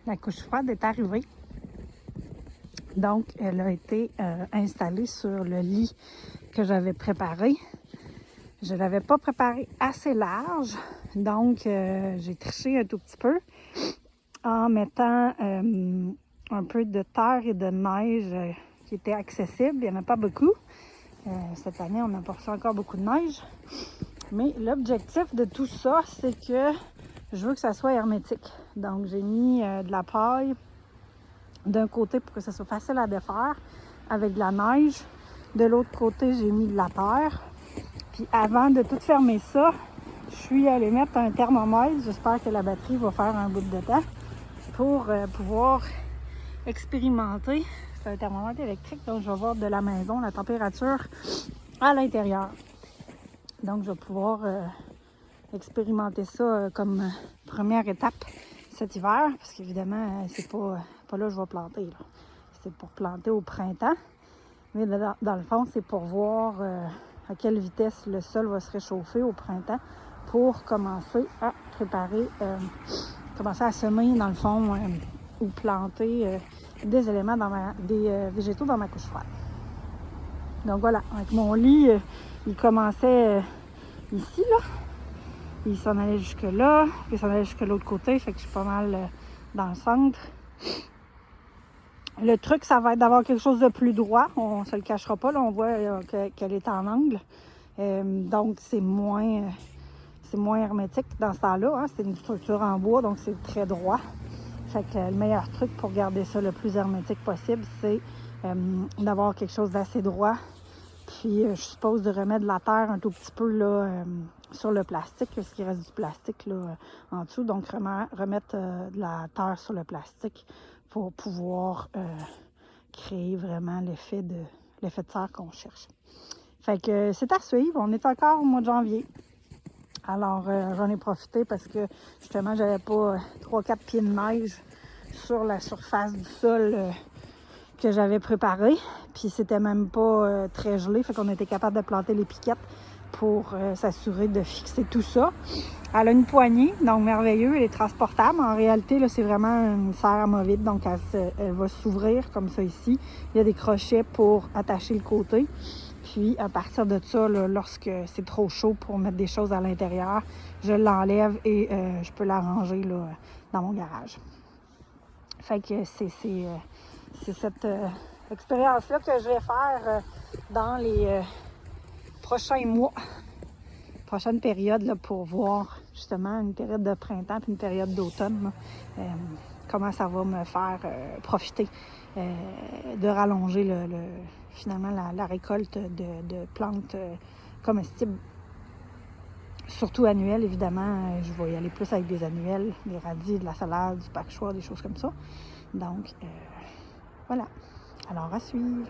La couche froide est arrivée. Donc, elle a été installée sur le lit que j'avais préparé. Je ne l'avais pas préparé assez large, donc j'ai triché un tout petit peu en mettant un peu de terre et de neige qui était accessible. Il n'y en a pas beaucoup. Cette année, on n'a pas reçu encore beaucoup de neige. Mais l'objectif de tout ça, c'est que je veux que ça soit hermétique. Donc, j'ai mis de la paille d'un côté pour que ça soit facile à défaire avec de la neige. De l'autre côté, j'ai mis de la terre. Puis avant de tout fermer ça, je suis allée mettre un thermomètre. J'espère que la batterie va faire un bout de temps pour pouvoir expérimenter. C'est un thermomètre électrique, donc je vais voir de la maison la température à l'intérieur. Donc je vais pouvoir expérimenter ça comme première étape cet hiver, parce qu'évidemment, c'est pas là que je vais planter. C'est pour planter au printemps. Mais dans le fond, c'est pour voir à quelle vitesse le sol va se réchauffer au printemps pour commencer à préparer, commencer à semer dans le fond ou planter des éléments des végétaux dans ma couche froide. Donc voilà, avec mon lit, il commençait ici, là. Il s'en allait jusque là, puis il s'en allait jusque l'autre côté, fait que je suis pas mal dans le centre. Le truc, ça va être d'avoir quelque chose de plus droit. On ne se le cachera pas. Là, on voit qu'elle est en angle. Donc, c'est moins hermétique dans ce temps-là. Hein. C'est une structure en bois, donc c'est très droit. Fait que le meilleur truc pour garder ça le plus hermétique possible, c'est d'avoir quelque chose d'assez droit. Puis, je suppose de remettre de la terre un tout petit peu là, sur le plastique, parce qu'il reste du plastique là, en dessous. Donc, remettre de la terre sur le plastique pour pouvoir créer vraiment l'effet de serre qu'on cherche. Fait que c'est à suivre. On est encore au mois de janvier. Alors, j'en ai profité parce que, justement, j'avais pas 3-4 pieds de neige sur la surface du sol que j'avais préparé. Puis, c'était même pas très gelé. Fait qu'on était capable de planter les piquettes pour s'assurer de fixer tout ça. Elle a une poignée, donc merveilleux, elle est transportable. En réalité, là, c'est vraiment une serre amovible, donc elle va s'ouvrir comme ça ici. Il y a des crochets pour attacher le côté. Puis, à partir de ça, là, lorsque c'est trop chaud pour mettre des choses à l'intérieur, je l'enlève et je peux la ranger là, dans mon garage. Fait que c'est cette expérience-là que je vais faire dans les prochains mois. Prochaine période là, pour voir justement une période de printemps puis une période d'automne, comment ça va me faire profiter de rallonger finalement la récolte de plantes comestibles, surtout annuelles évidemment. Je vais y aller plus avec des annuelles, des radis, de la salade, du pak choi, des choses comme ça. Donc voilà, alors à suivre.